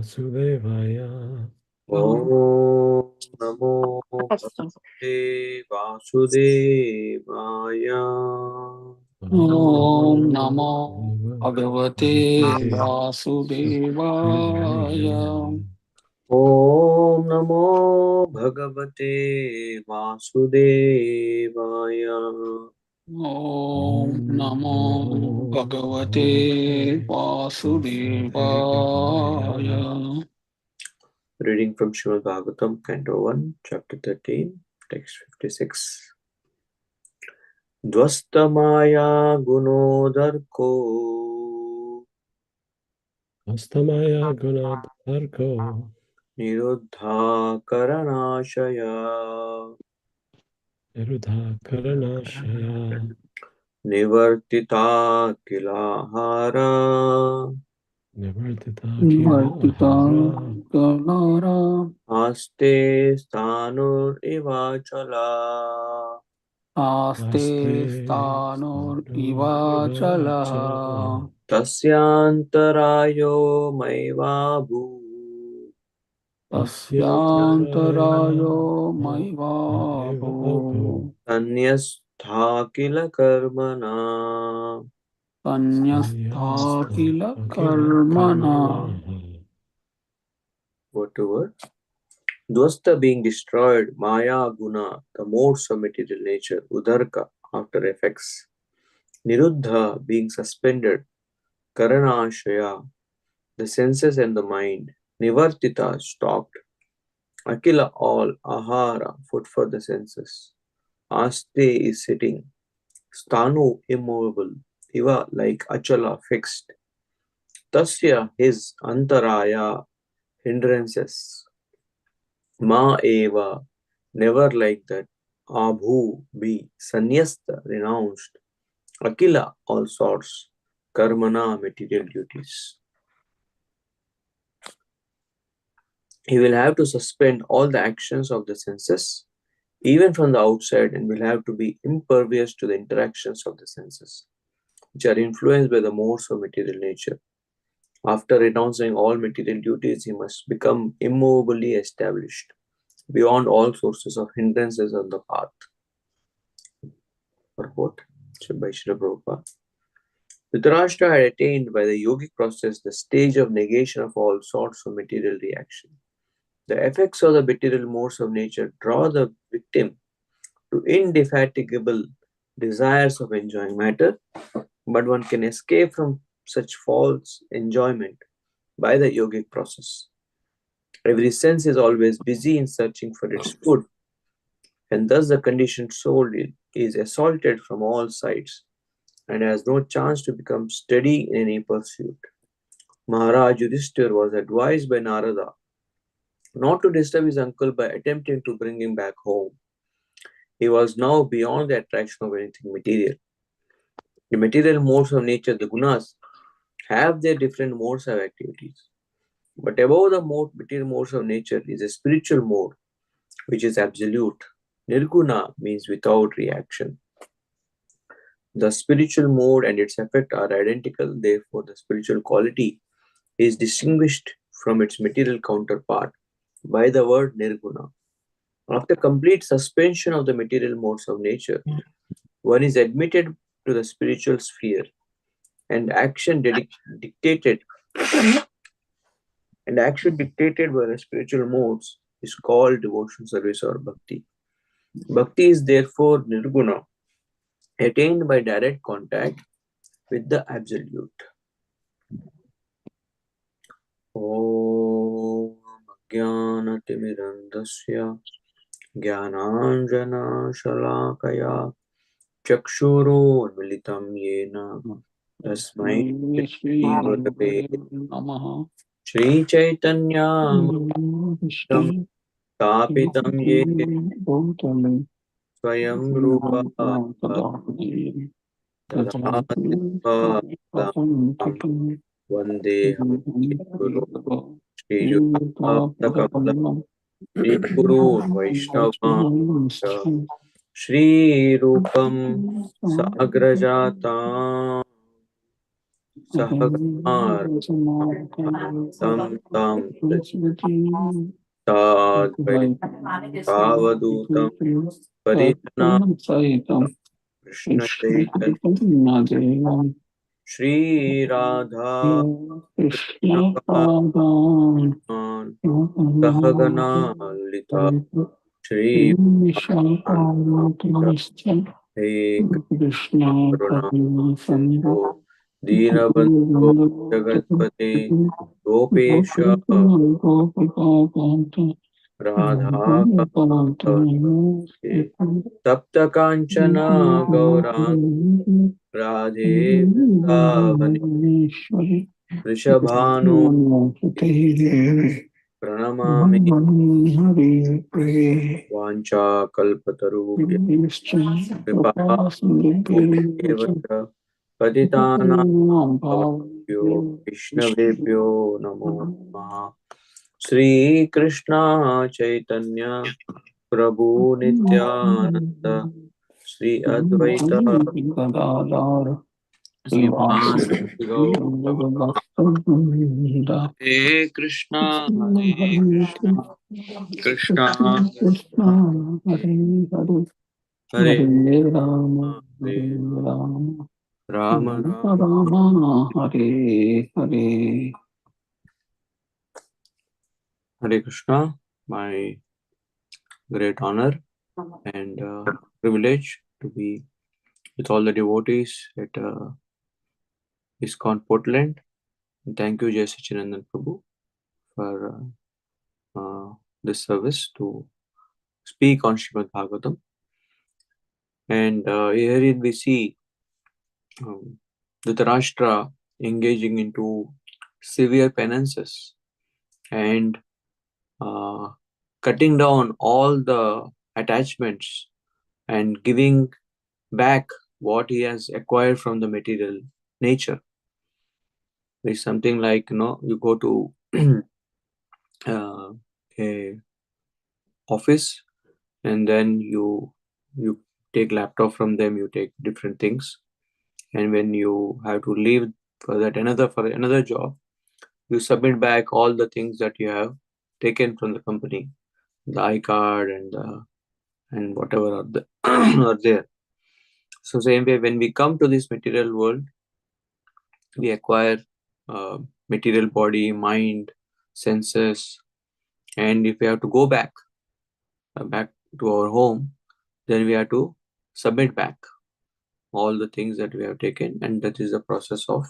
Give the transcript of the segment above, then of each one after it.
Vasudevaya. Om Namo Bhagavate Vasudevaya. Om Namo Bhagavate Vasudevaya. Om Namo Bhagavate Vasudevaya. Om Namo Bhagavate Vasudevaya. Reading from Srimad Bhagavatam, Canto 1, Chapter 13, Text 56. Dvastamaya Gunodarko Astamaya Gunadarko Niruddha Karanashaya Nirudha Karanashaya Nivartita Kilahara Nivartita Kila Vartita Ahara Kalara Aste Stanur Ivachala Aste Aste Stanur Nurivachala Ivachala Tasyantarayo Maivabhu Tasyantarayo Tasyantarayo Maivaho Tanyastha Kila Karmana. Kanyastha Sanyasta Kila Akila Karmana. Karmana. Word to word. Dvasta being destroyed, Maya Guna, the modes of material nature, Udarka, after effects. Niruddha being suspended, Karanashaya, the senses and the mind. Nivartita, stopped. Akila, all. Ahara, food for the senses. Aste is sitting. Stanu, immovable. Iva, like Achala, fixed. Tasya, his. Antaraya, hindrances. Ma eva, never like that. Abhu, be. Sanyasta, renounced. Akila, all sorts. Karmana, material duties. He will have to suspend all the actions of the senses, even from the outside, and will have to be impervious to the interactions of the senses, which are influenced by the modes of material nature. After renouncing all material duties, he must become immovably established, beyond all sources of hindrances on the path. Purport by Srila Prabhupada. Dhritarashtra had attained by the yogic process the stage of negation of all sorts of material reaction. The effects of the material modes of nature draw the victim to indefatigable desires of enjoying matter, but one can escape from such false enjoyment by the yogic process. Every sense is always busy in searching for its food, and thus the conditioned soul is assaulted from all sides and has no chance to become steady in any pursuit. Maharaj Yudhishthir was advised by Narada not to disturb his uncle by attempting to bring him back home. He was now beyond the attraction of anything material. The material modes of nature, the gunas, have their different modes of activities. But above the material modes of nature is a spiritual mode, which is absolute. Nirguna means without reaction. The spiritual mode and its effect are identical, therefore the spiritual quality is distinguished from its material counterpart by the word nirguna. After complete suspension of the material modes of nature, one is admitted to the spiritual sphere, and action dictated by the spiritual modes is called devotion, service, or bhakti. Bhakti is therefore nirguna, attained by direct contact with the absolute. Om Jnanatimidandasya Jnananjana Shalakaya Chakshurunmilitam Yena Tasmai Shri Gurave Namaha. Shri Chaitanya Tapitam Ye Swayam Rupa Tadātma Vandeham Guru Shri Yuktapadakamala Shri Guru Vaishnava Shri Rupam Sagrajata Sahagnar tam tam Tavadutam Parijana Krishna Chaitanya Shri Radha Krishna Krishna Padan Bhagavan Sahagana Lita Shri He Krishna Karuna Karuna Sindhu Sandhu Deenabandhu Jagatpate Gopesha Radha Tapta Kanchana Gaurang Radhe Vrindavani Rishabhanu Pranamami Vancha Kalpatarubhya Kripa Vacha Patitana Pavabhyo Vishnavebhyo Namo Namaha Sri Krishna Chaitanya Prabhu Nityananda Sri Advaita Sivasati Gaura Hare Krishna Hare Krishna Krishna Hare Hare Hare Hare Hare Rama Hare Hare Rama Rama Rama Rama Hare Hare. Hare Krishna. My great honor and privilege to be with all the devotees at ISKCON Portland. And thank you, Jai Sachinandan Prabhu, for this service to speak on Srimad Bhagavatam. And herein we see Dhritarashtra engaging into severe penances and cutting down all the attachments and giving back what he has acquired from the material nature. It's something like, you go to a office and then you take laptop from them, you take different things, and when you have to leave for another job, you submit back all the things that you have taken from the company, the iCard and whatever are there. So same way, when we come to this material world, we acquire material body, mind, senses, and if we have to go back to our home, then we have to submit back all the things that we have taken, and that is the process of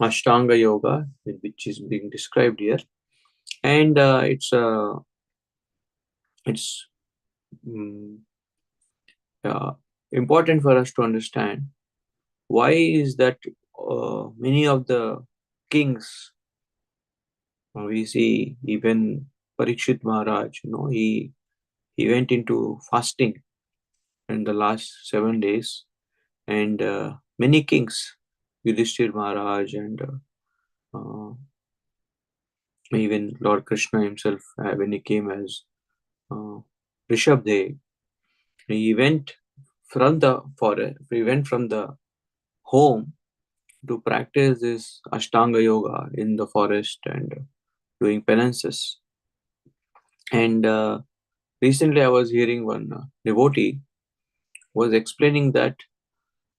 Ashtanga Yoga, which is being described here. And it's important for us to understand why is that many of the kings, we see even Parikshit Maharaj, he went into fasting in the last 7 days, and many kings, Yudhishthir Maharaj and even Lord Krishna himself, when he came as Rishabdev, he went from the forest, he went from the home to practice this Ashtanga Yoga in the forest and doing penances. And recently I was hearing one devotee was explaining that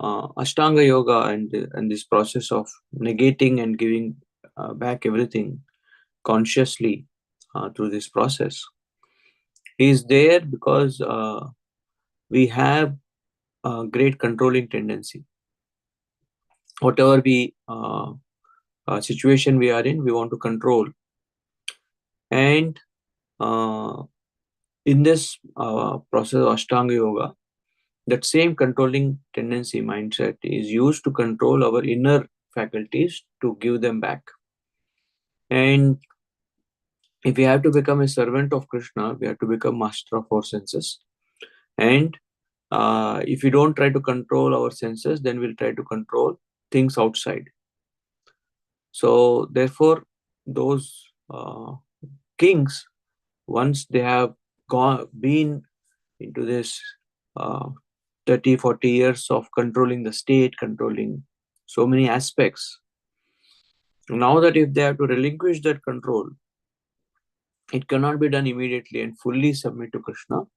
Ashtanga Yoga and this process of negating and giving back everything consciously through this process is there because we have a great controlling tendency. Whatever situation we are in, we want to control. And in this process of Ashtanga Yoga, that same controlling tendency mindset is used to control our inner faculties to give them back. And if we have to become a servant of Krishna, we have to become master of our senses. And if we don't try to control our senses, then we'll try to control things outside. So therefore, those kings, once they have been into this 30-40 years of controlling the state, controlling so many aspects. Now that if they have to relinquish that control, it cannot be done immediately and fully submit to Krishna.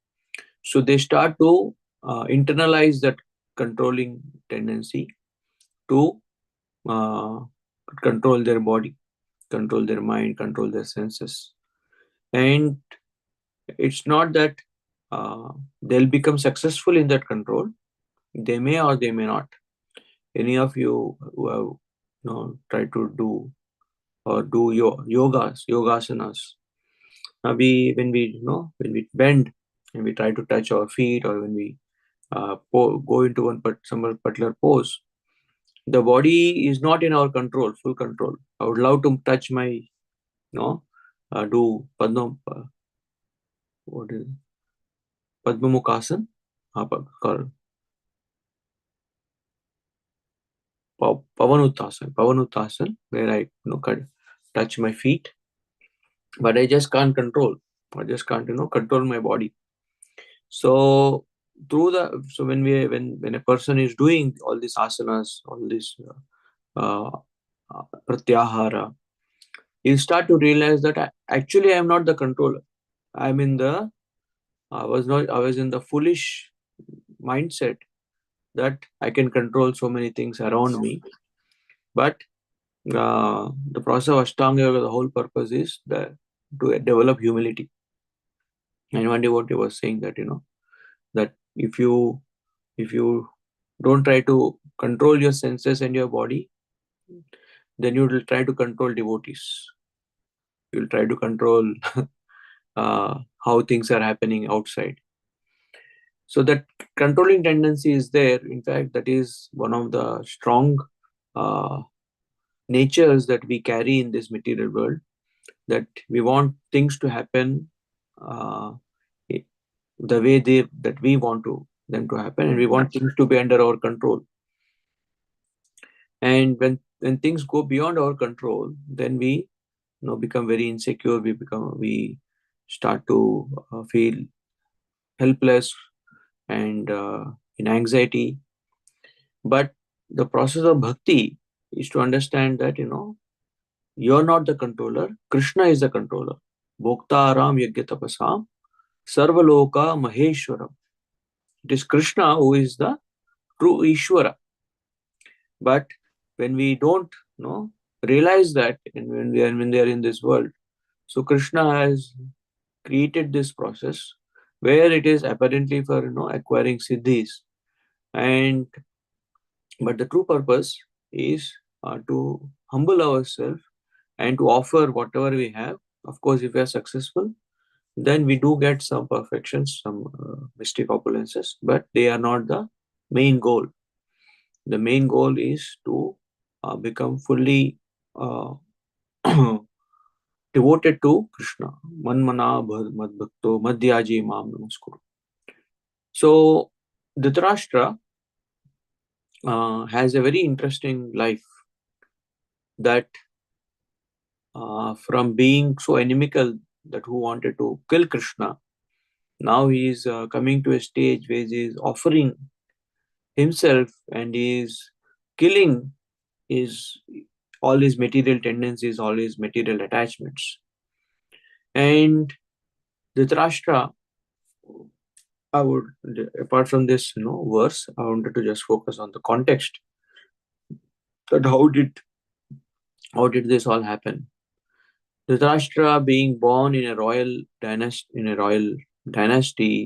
So they start to internalize that controlling tendency to control their body, control their mind, control their senses. And it's not that they'll become successful in that control. They may or they may not. Any of you who have tried to do or do your yogasanas, when we bend and we try to touch our feet, or when we go into some particular pose, the body is not in our control, full control. I would love to touch my, do Padma, what is it? Padma Mukhasan, called Pavanuthasan, where I touch my feet, but I just can't control. I just can't control my body. So when a person is doing all these asanas, all this pratyahara, you start to realize that actually I am not the controller. I was in the foolish mindset that I can control so many things around me. But the process of Ashtanga Yoga, the whole purpose is to develop humility. And one devotee was saying that, that if you don't try to control your senses and your body, then you will try to control devotees. You will try to control how things are happening outside. So that controlling tendency is there. In fact, that is one of the strong natures that we carry in this material world, that we want things to happen the way that we want them to happen, and we want things to be under our control. And when things go beyond our control, then we become very insecure. We start to feel helpless and in anxiety. But the process of bhakti is to understand that you're not the controller. Krishna is the controller. Bhoktaram yajna tapasam sarvaloka maheshwaram. It is Krishna who is the true Ishvara. But when we don't realize that, and when they are in this world, so Krishna has created this process where it is apparently for acquiring siddhis, but the true purpose is to humble ourselves and to offer whatever we have. Of course, if we are successful, then we do get some perfections, some mystic opulences, but they are not the main goal. The main goal is to become fully devoted to Krishna. Manmana madbhakto madhyaji mam namaskuru. So Dhritarashtra has a very interesting life, that from being so inimical, that who wanted to kill Krishna, now he is coming to a stage where he is offering himself and he is killing all his material tendencies, all his material attachments. And Dhritarashtra, apart from this verse, I wanted to just focus on the context, that how did this all happen. Dhritarashtra, being born in a royal dynasty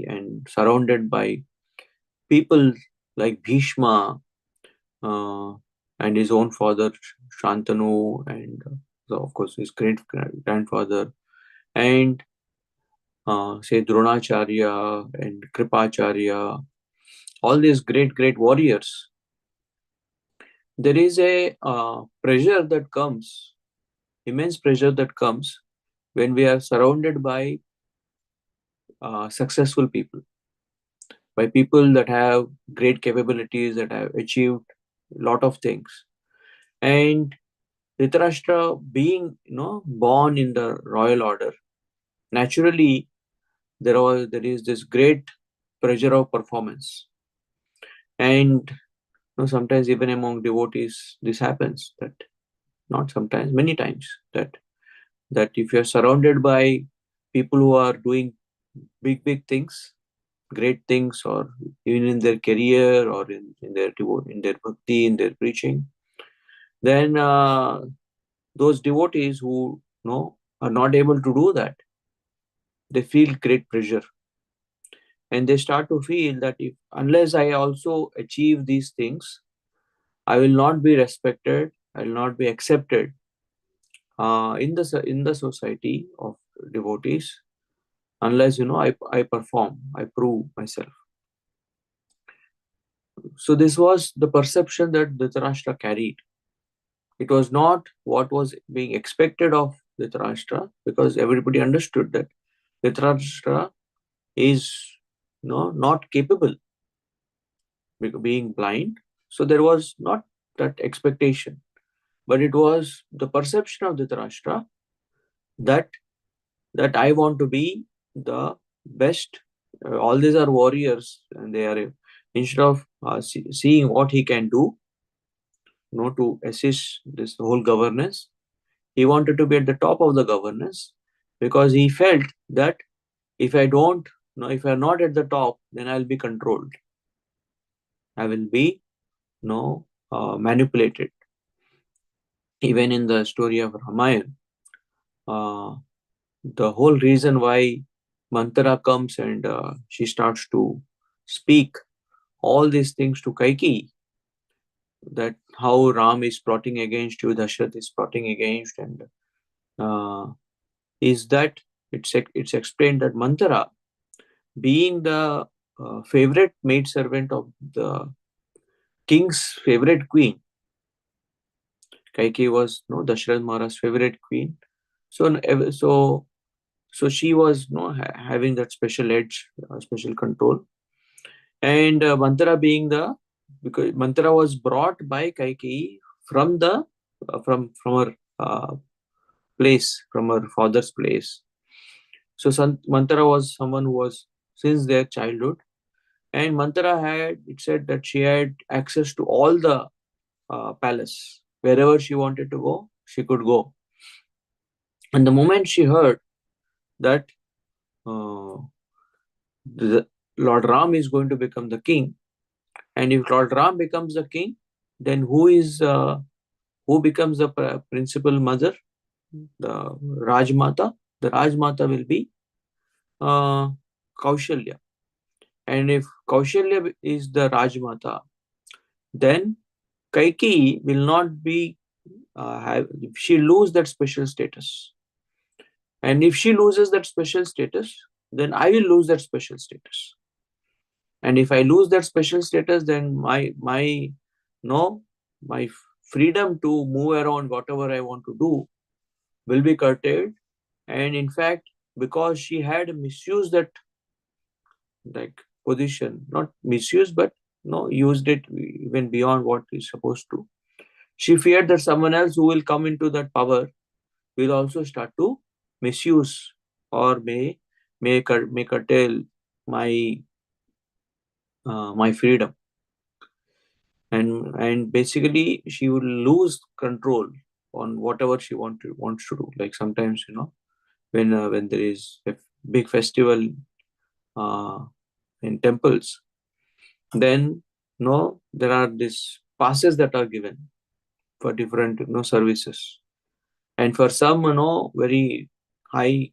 and surrounded by people like Bhishma and his own father Shantanu, and of course his great grandfather, and say Dronacharya and Kripacharya, all these great warriors. There is a pressure that comes, immense pressure that comes when we are surrounded by successful people, by people that have great capabilities, that have achieved a lot of things. And Dhritarashtra, being born in the royal order, naturally there is this great pressure of performance. And sometimes even among devotees, this happens, that not sometimes, many times, that if you're surrounded by people who are doing big things, great things, or even in their career, or in their bhakti, in their preaching, then those devotees who are not able to do that, they feel great pressure, and they start to feel that unless I also achieve these things, I will not be respected, I will not be accepted in the society of devotees, unless I perform, I prove myself. So this was the perception that Dhritarashtra carried. It was not what was being expected of Dhritarashtra, because everybody understood that Dhritarashtra is not capable, being blind. So there was not that expectation, but it was the perception of Dhritarashtra that I want to be the best. All these are warriors, and they are, instead of seeing what he can do, to assist this whole governance, he wanted to be at the top of the governance, because he felt that if I don't, if I'm not at the top, then I'll be controlled. I will be manipulated. Even in the story of Ramayana, the whole reason why Manthara comes and she starts to speak all these things to Kaikeyi, that how Ram is plotting against you, Dashrath is plotting against, and is that it's explained that Manthara, being the favorite maidservant of the king's favorite queen, Kaikeyi was Dashrath Maharaj's favorite queen. So she was having that special edge, special control. And Manthara because Manthara was brought by Kaikeyi from her place, from her father's place. So Manthara was someone who was since their childhood, and Manthara it said that she had access to all the palace. Wherever she wanted to go, she could go. And the moment she heard that Lord Ram is going to become the king, and if Lord Ram becomes the king, then who becomes the principal mother? The Rajmata. The Rajmata will be Kaushalya. And if Kaushalya is the Rajmata, then Kaikeyi will not be she lose that special status. And if she loses that special status, then I will lose that special status. And if I lose that special status, then my freedom to move around whatever I want to do will be curtailed. And in fact, because she had misused that position, not misused, but used it even beyond what is supposed to, she feared that someone else who will come into that power will also start to misuse, or may curtail my freedom, and basically she will lose control on whatever she wants to do. Like sometimes when there is a big festival in temples, then there are these passes that are given for different services, and for some very high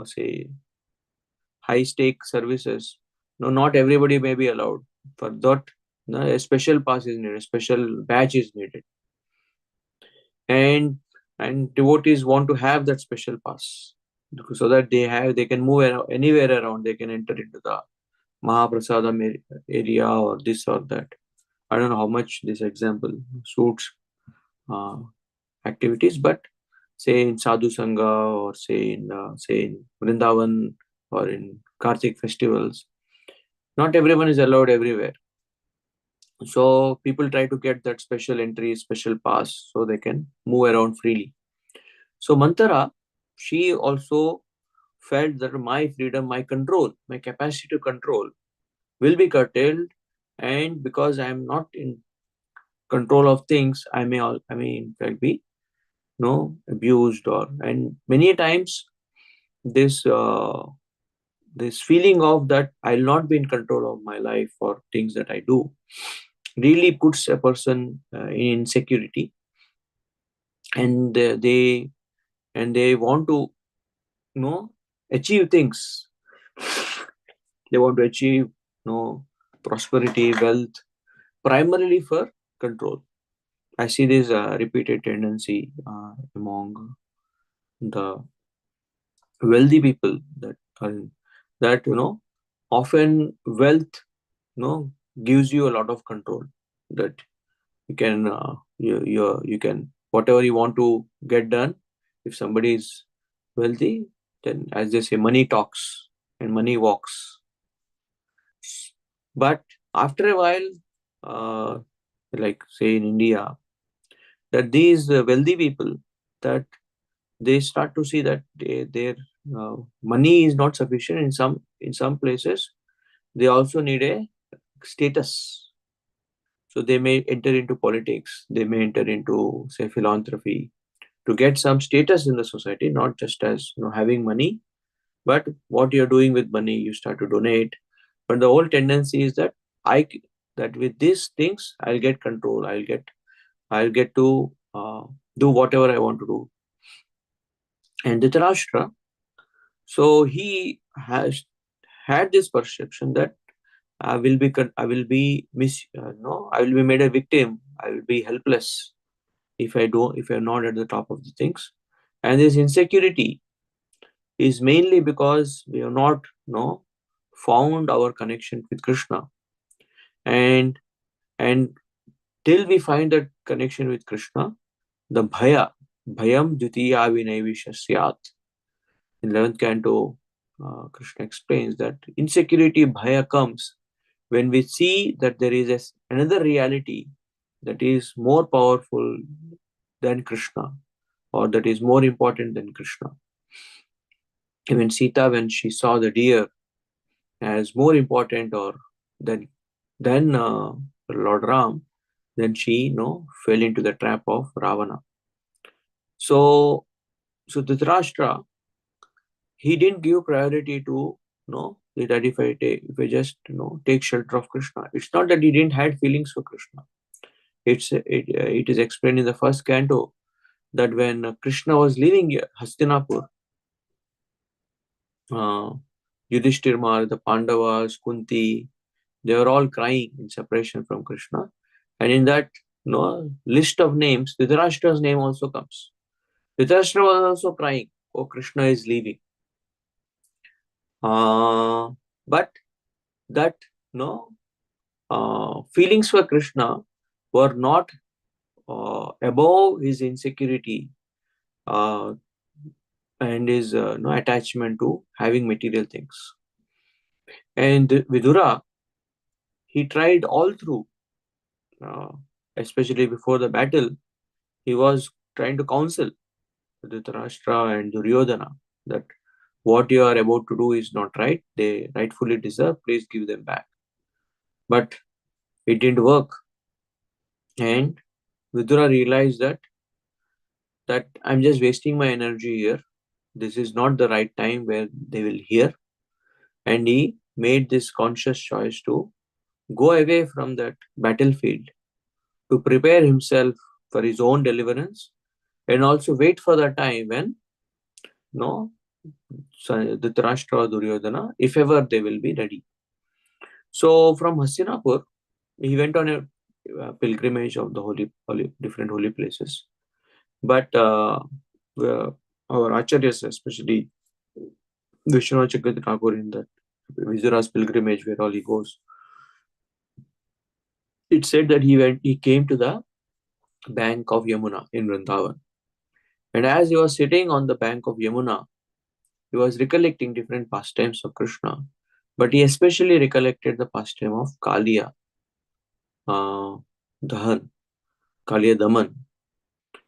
say high stake services, not everybody may be allowed. For that, a special pass is needed, a special badge is needed, and devotees want to have that special pass, so that they can move anywhere around. They can enter into the Mahaprasadam area, or this or that. I don't know how much this example suits activities, but say in Sadhu Sangha, or say in Vrindavan, or in Kartik festivals, not everyone is allowed everywhere. So people try to get that special entry, special pass, so they can move around freely. So Manthara, she also felt that my freedom, my control, my capacity to control will be curtailed, and because I am not control of things, I may in fact be abused, and many times this this feeling of that I'll not be in control of my life or things that I do really puts a person in insecurity, and they want to achieve things. They want to achieve prosperity, wealth, primarily for control. I see this repeated tendency among the wealthy people, that often wealth gives you a lot of control, that you can you can whatever you want to get done. If somebody is wealthy, then, as they say, money talks and money walks. But after a while, like say in India, that these wealthy people, that they start to see that their money is not sufficient. In some places, they also need a status. So they may enter into politics, they may enter into, say, philanthropy, to get some status in the society, not just as having money, but what you're doing with money. You start to donate, but the whole tendency is that that with these things I'll get control, I'll get to do whatever I want to do. And Dhritarashtra, so he has had this perception that I will be made a victim, I will be helpless if I'm not at the top of the things. And this insecurity is mainly because we have not found our connection with Krishna, and till we find that connection with Krishna, the bhayam dvitiya vinayvisha syat. In 11th canto, Krishna explains that insecurity, bhaya, comes when we see that there is another reality that is more powerful than Krishna, or that is more important than Krishna. Even Sita, when she saw the deer as more important or than Lord Ram, then she fell into the trap of Ravana. So Dhritarashtra, he didn't give priority to that if I just take shelter of Krishna. It's not that he didn't had feelings for Krishna. It is explained in the first canto that when Krishna was leaving Hastinapur, Yudhishthira, the Pandavas, Kunti, they were all crying in separation from Krishna. And in that list of names, Dhritarashtra's name also comes. Dhritarashtra was also crying, oh, Krishna is leaving. But that feelings for Krishna were not above his insecurity and his attachment to having material things. And Vidura, he tried all through, especially before the battle, he was trying to counsel Dhritarashtra and Duryodhana that what you are about to do is not right. They rightfully deserve. Please give them back. But it didn't work. And Vidura realized that I'm just wasting my energy here. This is not the right time where they will hear. And he made this conscious choice to go away from that battlefield, to prepare himself for his own deliverance, and also wait for the time when Dhritarashtra or Duryodhana, if ever they will be ready. So from Hastinapur, he went on a pilgrimage of the different holy places. But our acharyas, especially Vishwanath Chakravarti Thakur, in that Vidura's pilgrimage where all he goes, it said that he came to the bank of Yamuna in Vrindavan. And as he was sitting on the bank of Yamuna, he was recollecting different pastimes of Krishna. But he especially recollected the pastime of Kaliya Dahan, Kaliya Daman.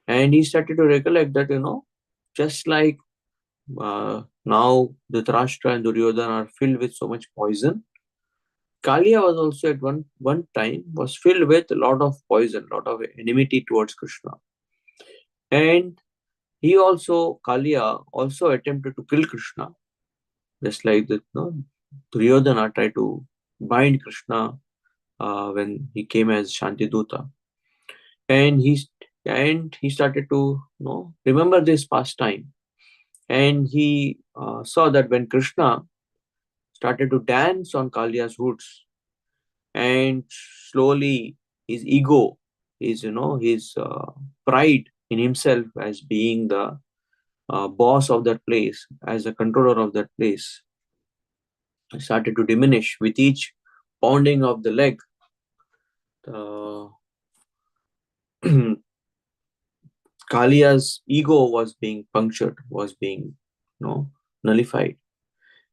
And he started to recollect that, just like now Dhritarashtra and Duryodhana are filled with so much poison, Kalia was also at one time was filled with a lot of poison, lot of enmity towards Krishna. And he also, Kalia, also attempted to kill Krishna, just like that, Duryodhana tried to bind Krishna when he came as Shantiduta. And he started to remember this past time. And he saw that when Krishna started to dance on Kalia's hoods, and slowly his ego, his pride in himself as being the boss of that place, as the controller of that place, started to diminish with each pounding of the leg. Kalia's ego was being punctured, was being nullified.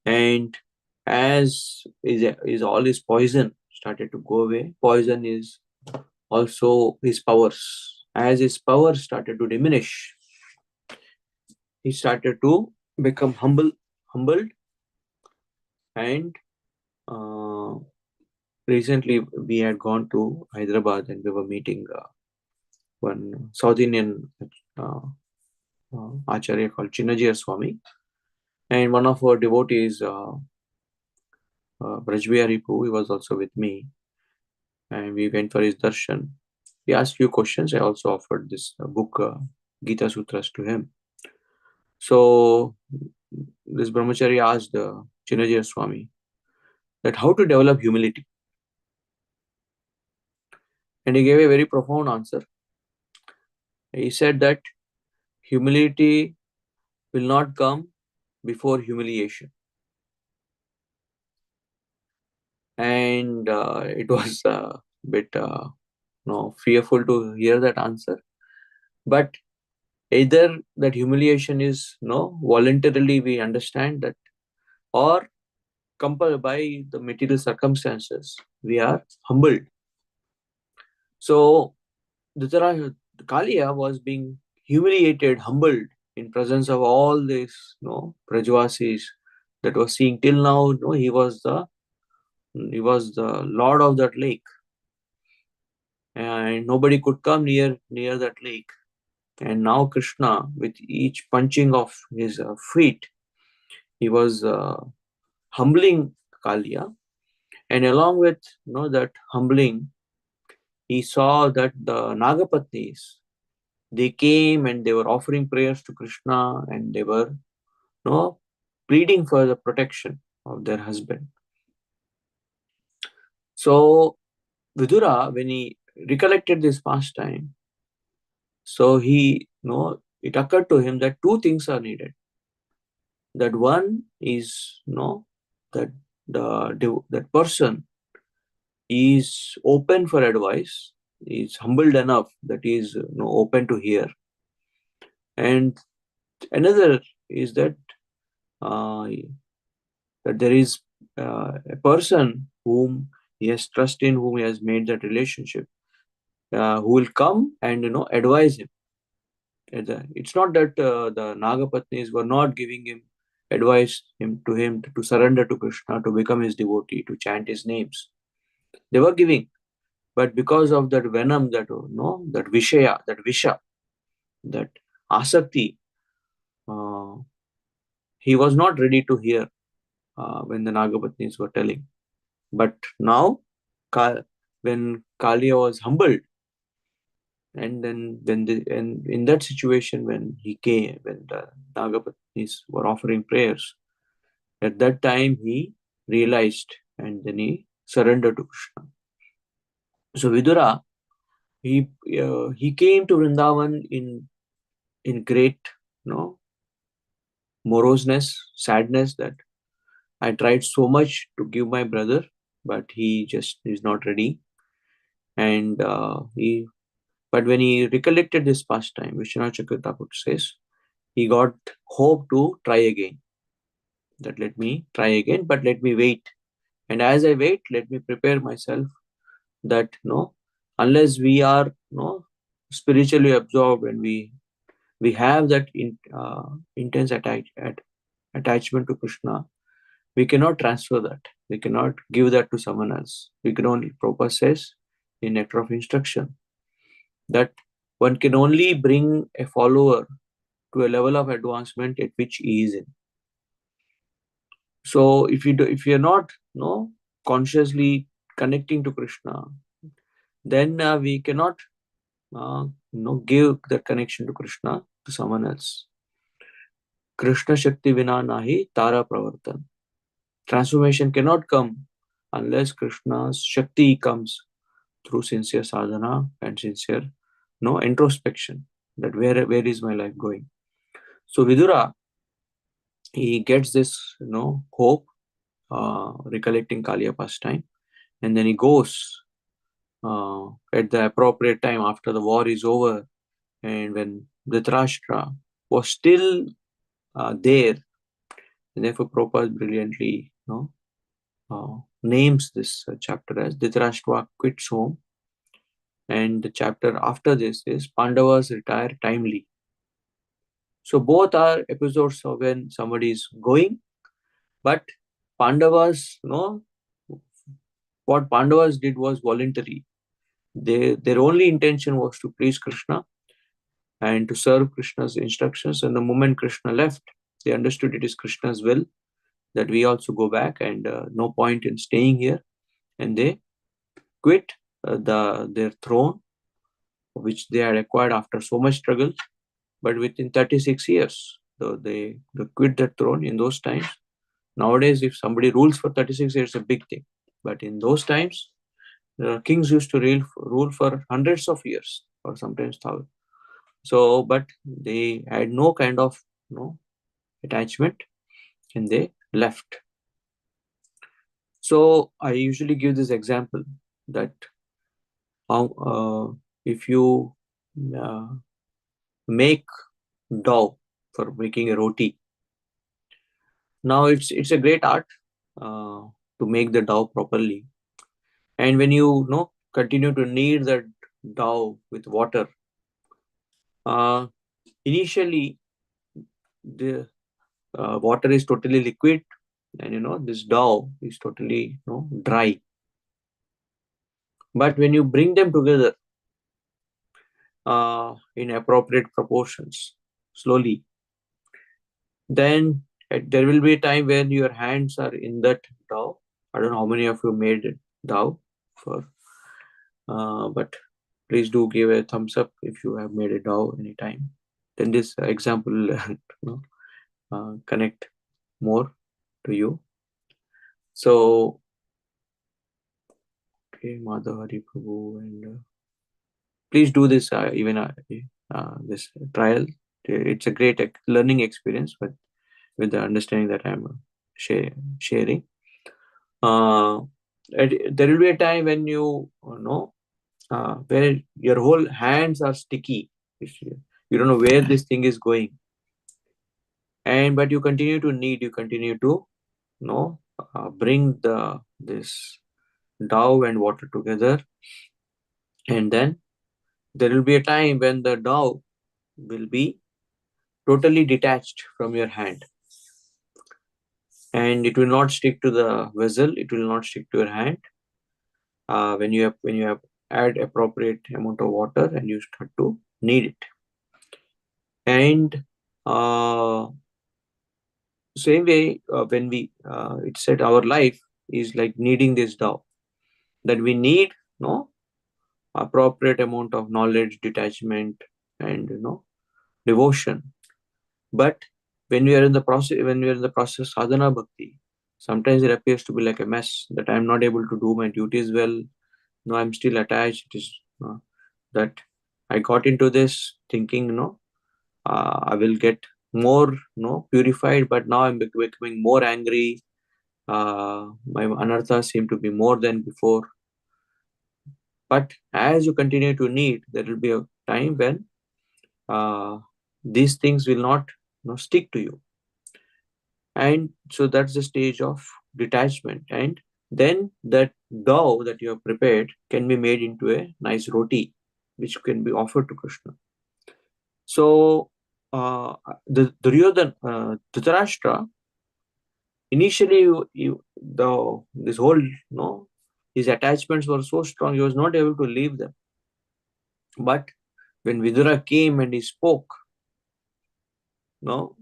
And as is all his poison started to go away, poison is also his powers. As his powers started to diminish, he started to become humbled. And recently we had gone to Hyderabad and we were meeting one South Indian Acharya called Chinnajir Swami. And one of our devotees, Braj, he was also with me. And we went for his darshan. He asked few questions. I also offered this book, Gita Sutras, to him. So this brahmachari asked Chinnajir Swami that how to develop humility. And he gave a very profound answer. He said that humility will not come before humiliation. And it was a bit fearful to hear that answer. But either that humiliation is voluntarily we understand that, or compelled by the material circumstances, we are humbled. So Kalia was being humiliated, humbled in presence of all these Brajvasis that was seeing till now. He was the lord of that lake, and nobody could come near that lake. And now Krishna, with each punching of his feet, he was humbling Kalia. And along with that humbling, he saw that the Nagapatnis, they came and they were offering prayers to Krishna, and they were pleading for the protection of their husband. So Vidura, when he recollected this past time, so he it occurred to him that two things are needed. That one is that that person is open for advice, is humbled enough that he is open to hear. And another is that that there is a person whom he has trust in, whom he has made that relationship, who will come and advise him. It's not that the Nagapatnis were not giving him advice to him to surrender to Krishna, to become his devotee, to chant his names. They were giving, but because of that venom, that that vishaya, that visha, that asakti, he was not ready to hear when the Nagapatnis were telling. But now, when Kalia was humbled, and then and in that situation when he came, when the Nagapatnis were offering prayers, at that time he realized, and then he surrendered to Krishna. So Vidura, he came to Vrindavan in great moroseness, sadness, that I tried so much to give my brother, but he just is not ready. And but when he recollected this past time, Vishwanath Chakravarti says, he got hope to try again. That let me try again, but let me wait. And as I wait, let me prepare myself that unless we are spiritually absorbed and we have that intense attachment to Krishna, We cannot transfer that. We cannot give that to someone else. We can only, Prabhupada says in Nectar of Instruction, that one can only bring a follower to a level of advancement at which he is in. So if you're not consciously connecting to Krishna, then we cannot give that connection to Krishna to someone else. Krishna Shakti Vina Nahi Tara Pravartan. Transformation cannot come unless Krishna's Shakti comes through sincere sadhana and sincere introspection, that where is my life going. So Vidura, he gets this hope, recollecting Kaliya pastime, and then he goes at the appropriate time after the war is over, and when Dhritarashtra was still there, and therefore Prabhupada brilliantly names this chapter as Dhritarashtra quits home, and the chapter after this is Pandavas retire timely. So both are episodes of when somebody is going, but Pandavas, what Pandavas did was voluntary. Their only intention was to please Krishna and to serve Krishna's instructions. And the moment Krishna left, they understood it is Krishna's will that we also go back, and no point in staying here. And they quit their throne, which they had acquired after so much struggle. But within 36 years, they quit that throne in those times. Nowadays, if somebody rules for 36 years, it's a big thing. But in those times, the kings used to rule for hundreds of years, or sometimes thousands. So, but they had no kind of attachment, and they left. So I usually give this example that if you make dough for making a roti, now it's a great art to make the dough properly. And when you continue to knead that dough with water, initially the water is totally liquid, and this dough is totally dry. But when you bring them together in appropriate proportions, slowly, then there will be a time when your hands are in that dough. I don't know how many of you made dough for, but please do give a thumbs up if you have made a dough anytime. Then this example connect more to you. So, okay, Madhav Hari Prabhu, and please do this even this trial. It's a great learning experience, but with the understanding that I'm sharing. There will be a time when you where your whole hands are sticky. You don't know where this thing is going, but you continue to knead. You continue to bring this dough and water together, and then there will be a time when the dough will be totally detached from your hand, and it will not stick to the vessel. It will not stick to your hand. When you have add appropriate amount of water and you start to knead it. And same way, when we it said our life is like kneading this dough, that we need appropriate amount of knowledge, detachment, and devotion. But when we are in the process sadhana bhakti, sometimes it appears to be like a mess, that I'm not able to do my duties well. I'm still attached. It is that I got into this thinking I will get more purified, but now I'm becoming more angry. My anarthas seem to be more than before. But as you continue to knead, there will be a time when these things will not stick to you. And so that's the stage of detachment. And then that dough that you have prepared can be made into a nice roti, which can be offered to Krishna. So the Dhritarashtra Initially, this whole, his attachments were so strong, he was not able to leave them. But when Vidura came and he spoke, so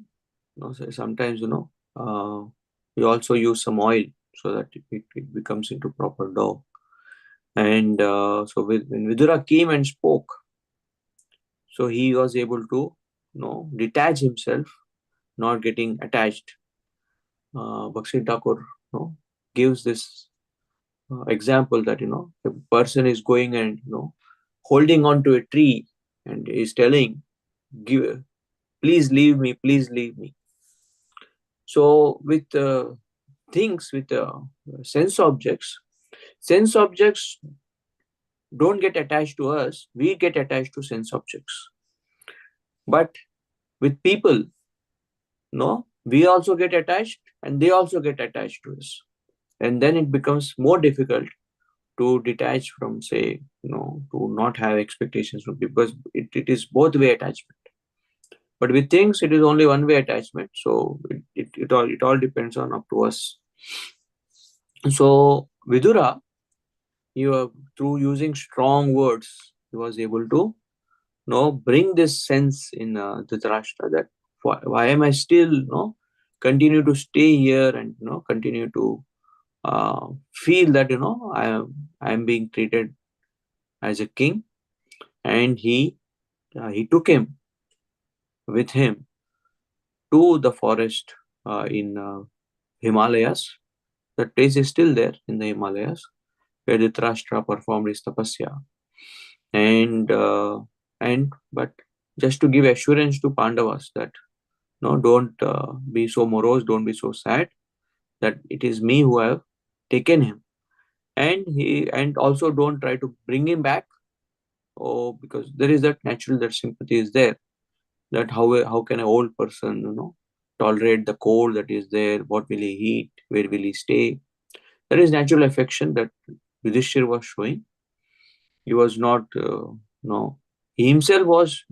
sometimes, we also use some oil so that it becomes into proper dough. And so when Vidura came and spoke, so he was able to, detach himself, not getting attached. Bhakti Thakur, gives this example that, a person is going and, holding on to a tree and is telling, please leave me, please leave me. So with things, with sense objects don't get attached to us, we get attached to sense objects. But with people, we also get attached and they also get attached to us. And then it becomes more difficult to detach from, say, to not have expectations from people, because it is both way attachment. But with things, it is only one way attachment. So it all depends on up to us. So Vidura, through using strong words, he was able to, bring this sense in Dhritarashtra that why am I still, continue to stay here and, continue to feel that, I am being treated as a king. And he took him with him to the forest in Himalayas. The place is still there in the Himalayas, where Dhritarashtra performed his tapasya. But just to give assurance to Pandavas that, don't be so morose, don't be so sad, that it is me who have taken him. And also don't try to bring him back, because there is that sympathy is there, that how can an old person, tolerate the cold that is there, what will he eat, where will he stay. There is natural affection that Yudhishthir was showing. He was not, he himself was,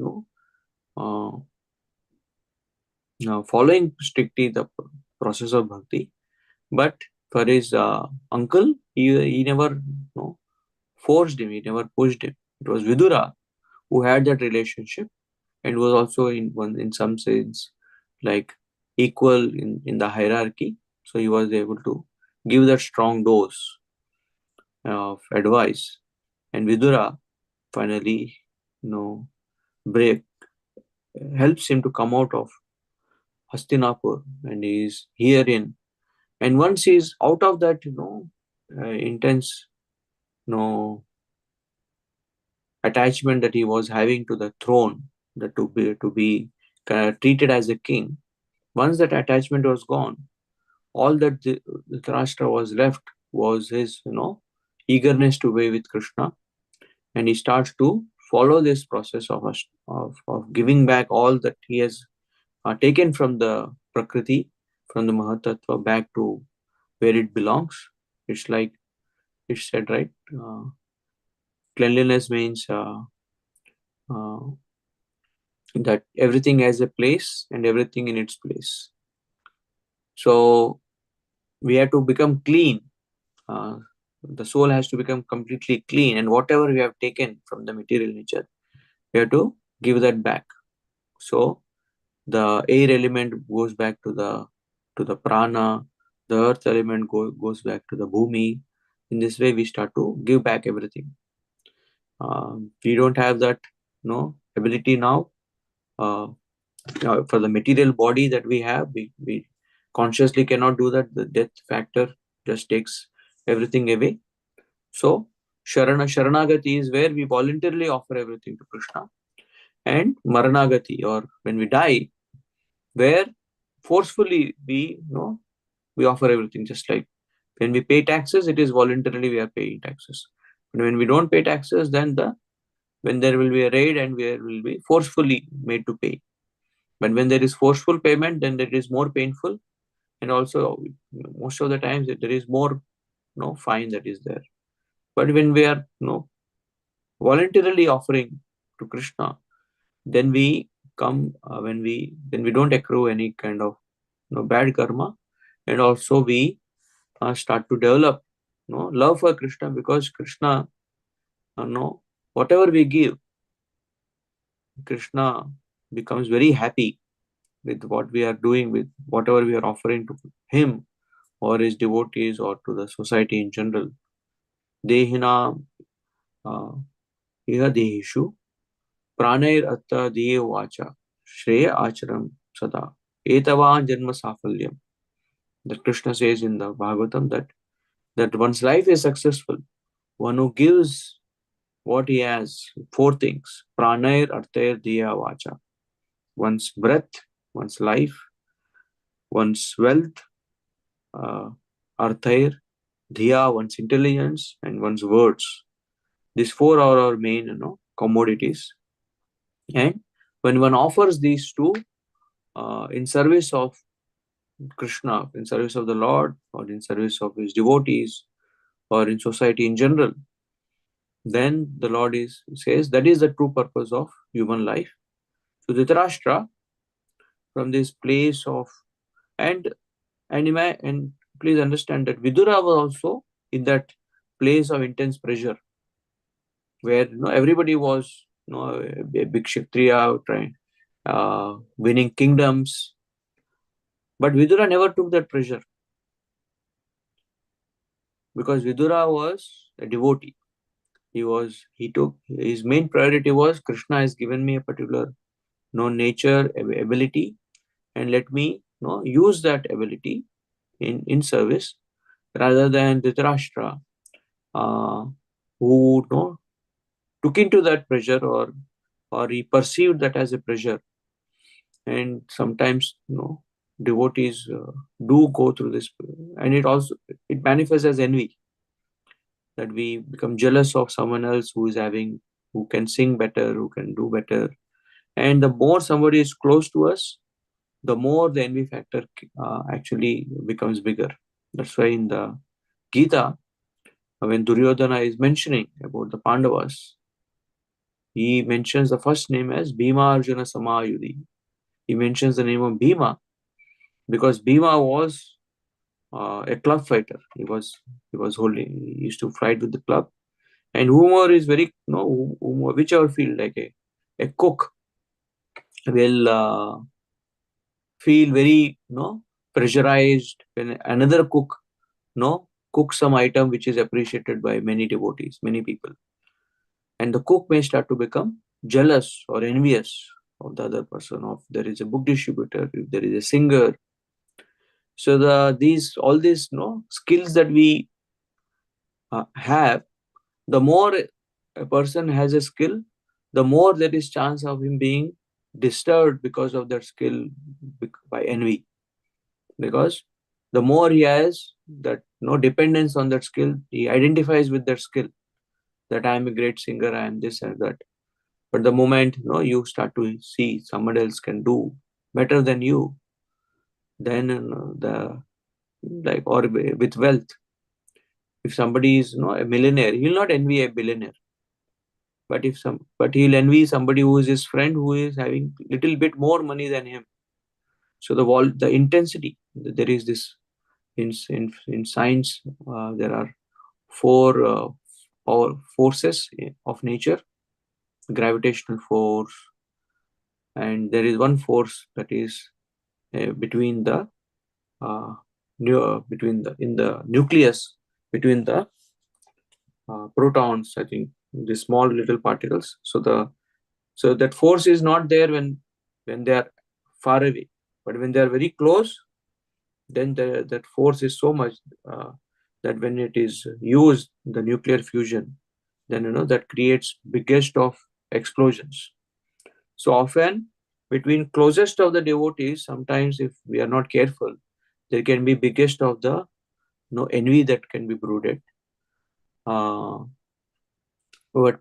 following strictly the process of bhakti. But for his uncle, he never, forced him, he never pushed him. It was Vidura who had that relationship, and was also in some sense like equal in the hierarchy. So he was able to give that strong dose of advice. And Vidura finally, break helps him to come out of Hastinapur, and he is herein. And once he is out of that, intense, attachment that he was having to the throne, that to be treated as a king. Once that attachment was gone, all that the Dhritarashtra was left was his, eagerness to be with Krishna, and he starts to follow this process of giving back all that he has taken from the Prakriti, from the Mahatattva, back to where it belongs. It's like it's said, right? Cleanliness means that everything has a place and everything in its place. So we have to become clean. The soul has to become completely clean, and whatever we have taken from the material nature, we have to give that back. So the air element goes back to the prana, the earth element goes back to the bhumi. In this way, we start to give back everything. We don't have that ability now. For the material body that we have, we consciously cannot do that. The death factor just takes everything away. So Sharanagati is where we voluntarily offer everything to Krishna. And Maranagati, or when we die, where forcefully we offer everything. Just like when we pay taxes, it is voluntarily we are paying taxes. But when we don't pay taxes, then when there will be a raid and we will be forcefully made to pay. But when there is forceful payment, then that is more painful, and also most of the times there is more fine that is there. But when we are voluntarily offering to Krishna, then we come when we don't accrue any kind of bad karma, and also we start to develop love for Krishna, because Krishna, whatever we give, Krishna becomes very happy with what we are doing, with whatever we are offering to him or his devotees or to the society in general. Dehina iha dehishu pranair atta diye vacha shreya acharam sada etavan janma safalyam. That Krishna says in the Bhagavatam that one's life is successful, one who gives what he has, four things: pranair, artair, diya, vacha. One's breath, one's life, one's wealth, arthair, dhiya, one's intelligence, and one's words. These four are our main, commodities. And when one offers these two in service of Krishna, in service of the Lord, or in service of his devotees, or in society in general, then the Lord says that is the true purpose of human life. So Dhritarashtra, from this place of and please understand that Vidura was also in that place of intense pressure, where everybody was a big Kshatriya trying winning kingdoms, but Vidura never took that pressure, because Vidura was a devotee. He took his main priority was Krishna has given me a particular nature ability, and let me use that ability in service, rather than Dhritarashtra, who took into that pressure, or he perceived that as a pressure. And sometimes devotees do go through this, and it manifests as envy, that we become jealous of someone else who can sing better, who can do better. And the more somebody is close to us, the more the envy factor actually becomes bigger. That's why in the Gita, when Duryodhana is mentioning about the Pandavas, he mentions the first name as Bhima Arjuna Samayudhi. He mentions the name of Bhima because Bhima was a club fighter. He used to fight with the club. And whomever is whichever field, like a cook will feel very pressurized when another cook cooks some item which is appreciated by many devotees, many people. And the cook may start to become jealous or envious of the other person, if there is a book distributor, if there is a singer. So all these skills that we have, the more a person has a skill, the more there is chance of him being disturbed because of that skill by envy. Because the more he has that dependence on that skill, he identifies with that skill, that I am a great singer, I am this and that. But the moment you start to see someone else can do better than you, then or with wealth, if somebody is a millionaire, he'll not envy a billionaire. But he'll envy somebody who is his friend, who is having little bit more money than him. So the intensity, there is this in science, there are four power forces of nature: gravitational force, and there is one force that is between the in the nucleus, between the protons, I think, the small little particles. So that force is not there when they are far away, but when they are very close, then that force is so much that when it is used, the nuclear fusion, then that creates biggest of explosions. So often between closest of the devotees, sometimes if we are not careful, there can be biggest of the envy that can be brooded. But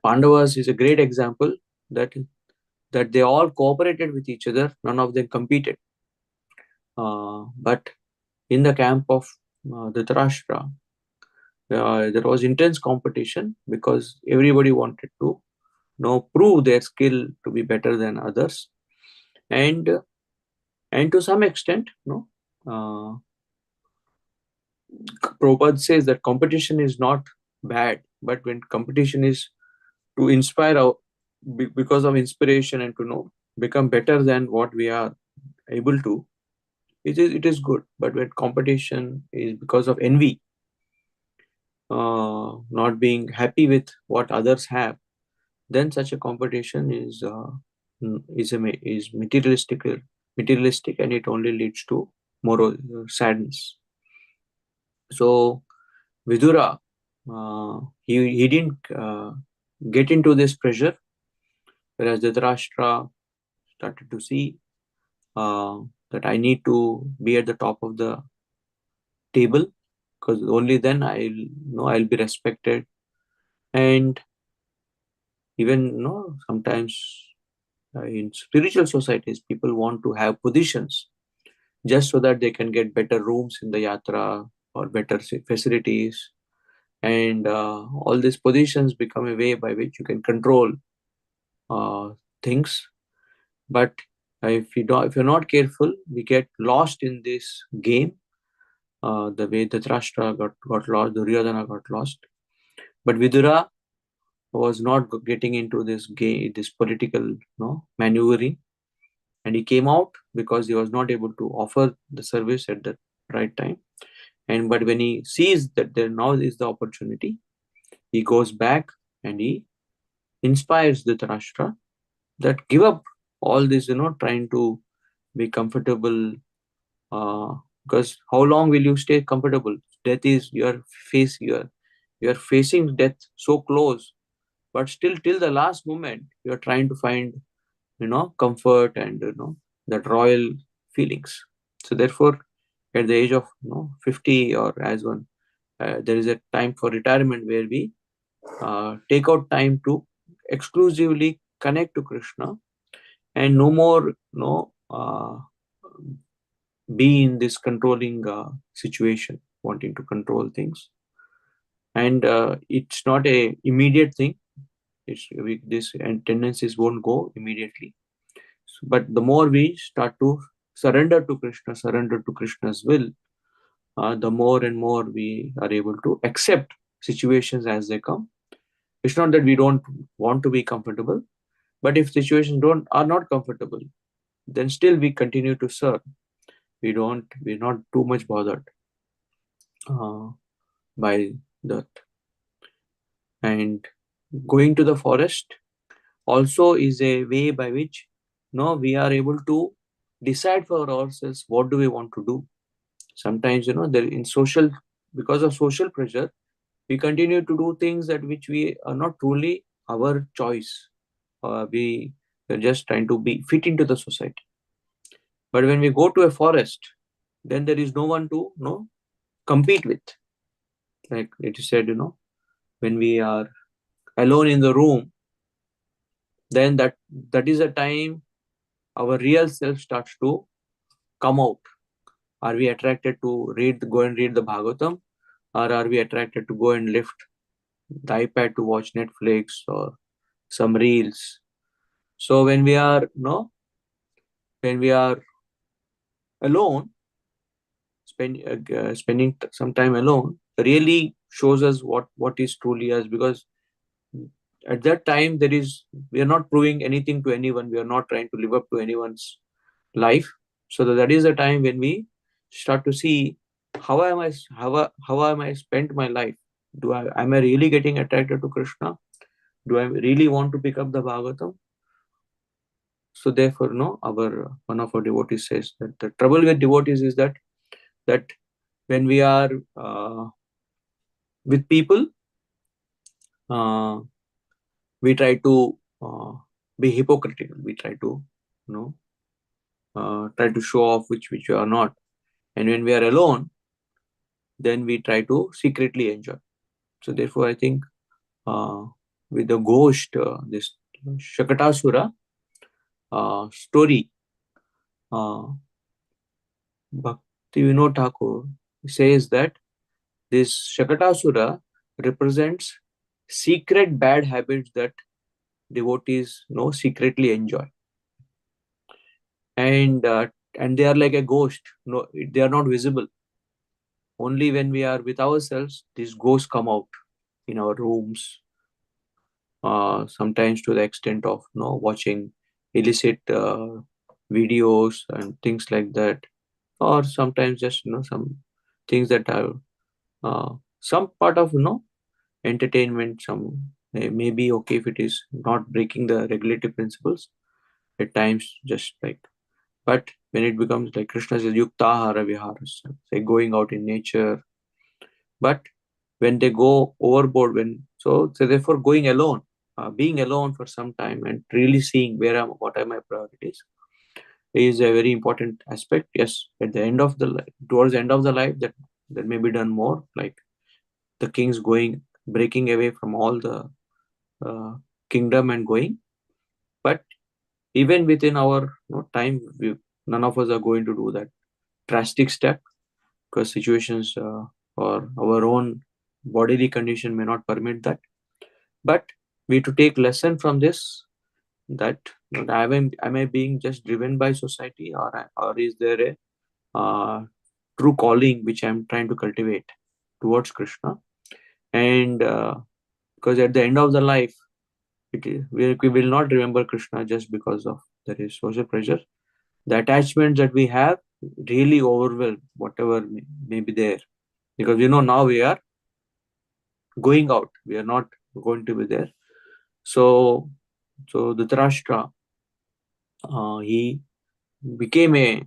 Pandavas is a great example that they all cooperated with each other. None of them competed. But in the camp of Dhritarashtra, there was intense competition because everybody wanted to prove their skill to be better than others, and to some extent Prabhupada says that competition is not bad, but when competition is to inspire because of inspiration and to know become better than what we are able to, it is good. But when competition is because of envy, not being happy with what others have, then such a competition is materialistic, and it only leads to more sadness. So Vidura, he didn't get into this pressure, whereas Dhritarashtra started to see that I need to be at the top of the table, because only then I'll be respected. And even sometimes in spiritual societies, people want to have positions just so that they can get better rooms in the yatra or better facilities. And all these positions become a way by which you can control things. But if you're not careful, we get lost in this game. The way Dhritarashtra got lost, Duryodhana got lost. But Vidura was not getting into this game, this political maneuvering, and he came out because he was not able to offer the service at the right time. But when he sees that there now is the opportunity, he goes back and he inspires Dhritarashtra that give up all this, trying to be comfortable. Because how long will you stay comfortable? Death is your face. You are facing death so close, but still till the last moment you are trying to find comfort and that royal feelings. So therefore, at the age of 50, or as one, there is a time for retirement where we take out time to exclusively connect to Krishna, and no more be in this controlling situation, wanting to control things. And it's not a immediate thing. This and tendencies won't go immediately. But the more we start to surrender to Krishna, surrender to Krishna's will, the more and more we are able to accept situations as they come. It's not that we don't want to be comfortable, but if situations are not comfortable, then still we continue to serve. We're not too much bothered by that. And going to the forest also is a way by which we are able to decide for ourselves what do we want to do. Sometimes because of social pressure, we continue to do things that which we are not truly our choice. We are just trying to be fit into the society. But when we go to a forest, then there is no one to compete with. Like it is said, when we are alone in the room, then that is a time our real self starts to come out. Are we attracted to go and read the Bhagavatam, or are we attracted to go and lift the iPad to watch Netflix or some reels? So when we are alone, spending some time alone really shows us what is truly us, because at that time we are not proving anything to anyone. We are not trying to live up to anyone's life. So that is the time when we start to see how am I spent my life. Am I really getting attracted to Krishna? Do I really want to pick up the Bhagavatam? So therefore, one of our devotees says that the trouble with devotees is that when we are with people, we try to be hypocritical. We try to show off which we are not. And when we are alone, then we try to secretly enjoy. So therefore, I think with the ghost, this Shakatasura story, Bhakti Vinod Thakur says that this Shakatasura represents secret bad habits that devotees secretly enjoy, and they are like a ghost. They are not visible. only when we are with ourselves, these ghosts come out in our rooms, sometimes to the extent of watching illicit videos and things like that, or sometimes just some things that are some part of entertainment. Some may be okay if it is not breaking the regulative principles at times, just like. But when it becomes like Krishna says, yuktahara viharasya, say going out in nature. But when they go overboard, so therefore going alone, being alone for some time and really seeing what are my priorities is a very important aspect. Yes, at the end of towards the end of the life, that may be done more, like the kings breaking away from all the kingdom and going. But even within our time, none of us are going to do that drastic step, because situations or our own bodily condition may not permit that. But we to take lesson from this, that am I being just driven by society, or is there a true calling which I'm trying to cultivate towards Krishna? And because at the end of the life, we will not remember Krishna just because of there is social pressure. The attachments that we have really overwhelm whatever may be there, because now we are going out, we are not going to be there. So Dhritarashtra, he became a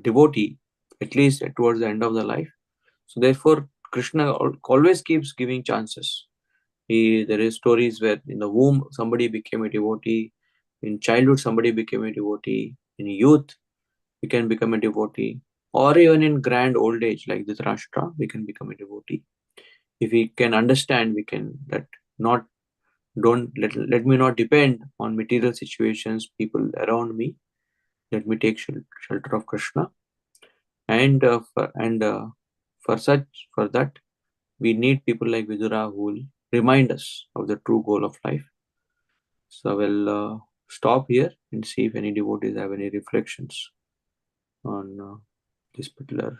devotee, at least towards the end of the life. So therefore, Krishna always keeps giving chances. There is stories where in the womb somebody became a devotee, in childhood somebody became a devotee, in youth we can become a devotee, or even in grand old age like Dhritarashtra, we can become a devotee. If we can understand, we can let me not depend on material situations, people around me. Let me take shelter of Krishna, and for that we need people like Vidura who will remind us of the true goal of life. So I will stop here and see if any devotees have any reflections on this particular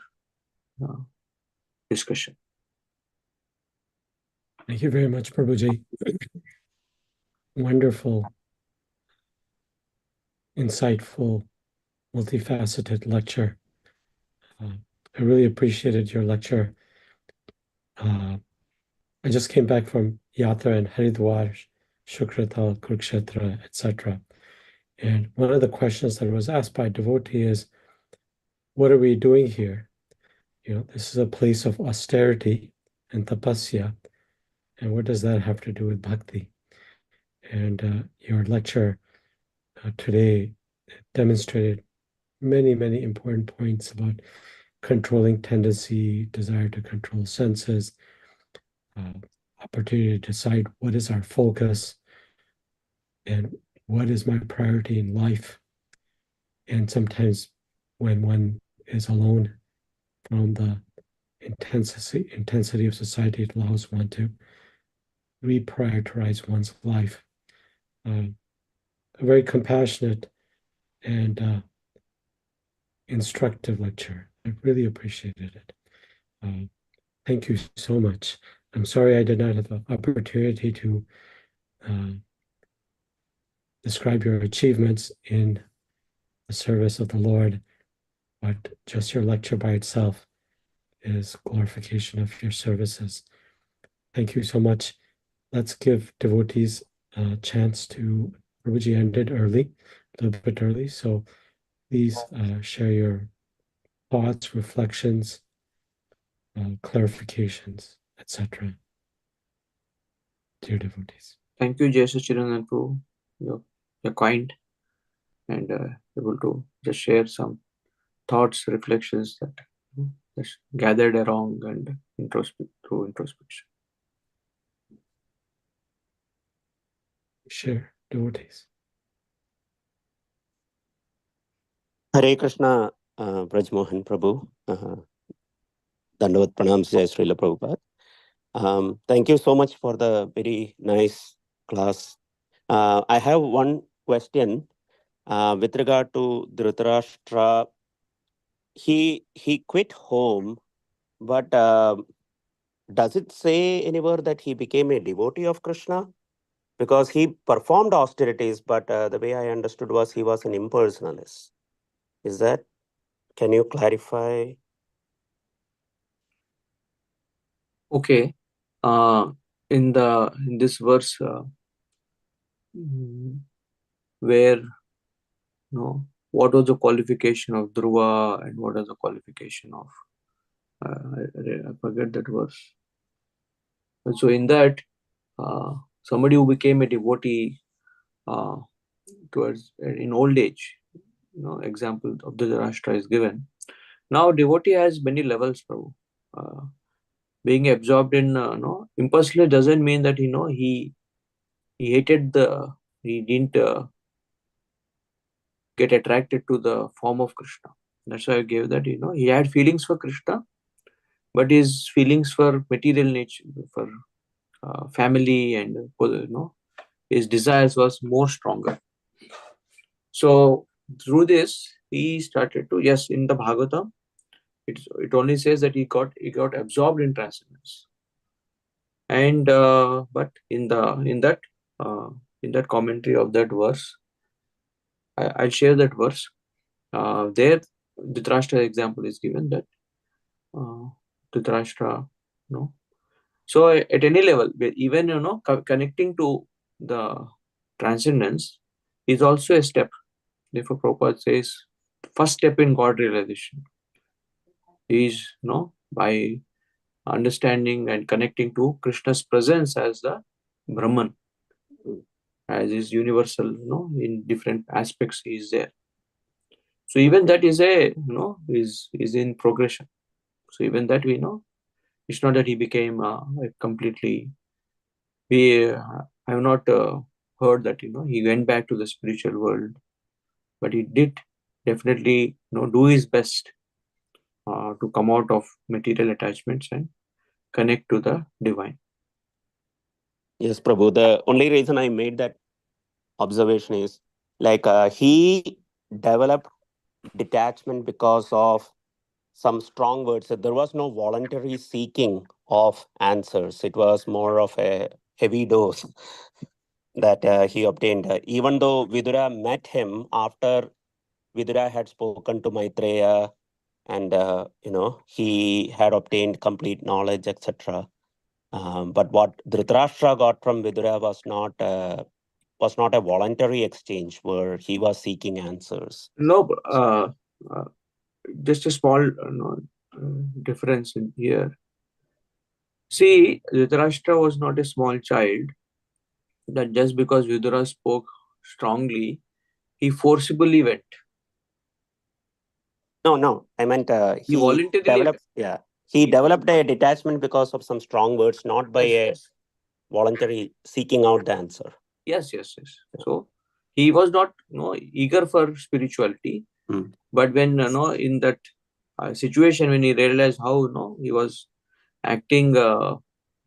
discussion. Thank you very much, Prabhuji. Wonderful, insightful, multifaceted lecture. I really appreciated your lecture. I just came back from Yatra in Haridwar, Shukratal, Kurukshetra, etc. And one of the questions that was asked by a devotee is, what are we doing here? This is a place of austerity and tapasya. And what does that have to do with bhakti? And your lecture today demonstrated many, many important points about controlling tendency, desire to control senses, opportunity to decide what is our focus and what is my priority in life. And sometimes when one is alone from the intensity of society, it allows one to reprioritize one's life. A very compassionate and instructive lecture. I really appreciated it. Thank you so much. I'm sorry I did not have the opportunity to describe your achievements in the service of the Lord, but just your lecture by itself is glorification of your services. Thank you so much. Let's give devotees a chance to, Prabhuji ended early, a little bit early, so please share your thoughts, reflections, clarifications, etc. Dear devotees. Thank you, Jai Sachidanand Prabhu. You're kind and able to just share some thoughts, reflections that just gathered around and through introspection. Share, devotees. Hare Krishna, Braj Mohan Prabhu. Dandavat Pranams, Jai Srila Prabhupada. Thank you so much for the very nice class. I have one question with regard to Dhritarashtra. He quit home But does it say anywhere that he became a devotee of Krishna? Because he performed austerities, but the way I understood was he was an impersonalist. Is that? Can you clarify? Okay. In this verse, where what was the qualification of Dhruva and what was the qualification of I forget that verse. And so in that, somebody who became a devotee towards in old age, example of the Dhritarashtra is given. Now devotee has many levels, Prabhu. Being absorbed in impersonally doesn't mean that he hated he didn't get attracted to the form of Krishna. That's why I gave that, he had feelings for Krishna, but his feelings for material nature, for family and his desires was more stronger. So through this, he started to, yes, in the Bhagavatam, it only says that he got absorbed in transcendence. And but in that commentary of that verse, I'll share that verse. There, Dhritarashtra example is given that Dhritarashtra, so at any level, even connecting to the transcendence is also a step. Therefore, Prabhupada says, first step in God realization is by understanding and connecting to Krishna's presence as the Brahman, as is universal, in different aspects he is there. So even that is is in progression. So even that we know, it's not that he became completely. I have not heard that he went back to the spiritual world, but he did definitely do his best to come out of material attachments and connect to the divine. Yes, Prabhu. The only reason I made that observation is like he developed detachment because of some strong words. There was no voluntary seeking of answers. It was more of a heavy dose that he obtained. Even though Vidura met him after Vidura had spoken to Maitreya and he had obtained complete knowledge, etc. But what Dhritarashtra got from Vidura was not a voluntary exchange where he was seeking answers. No, just a small difference in here. See, Dhritarashtra was not a small child that just because Vidura spoke strongly, he forcibly went. No. I meant He voluntarily developed. Yeah, he developed a detachment because of some strong words, not by a voluntary seeking out the answer. Yes. So he was not eager for spirituality, but when in that situation when he realized how he was acting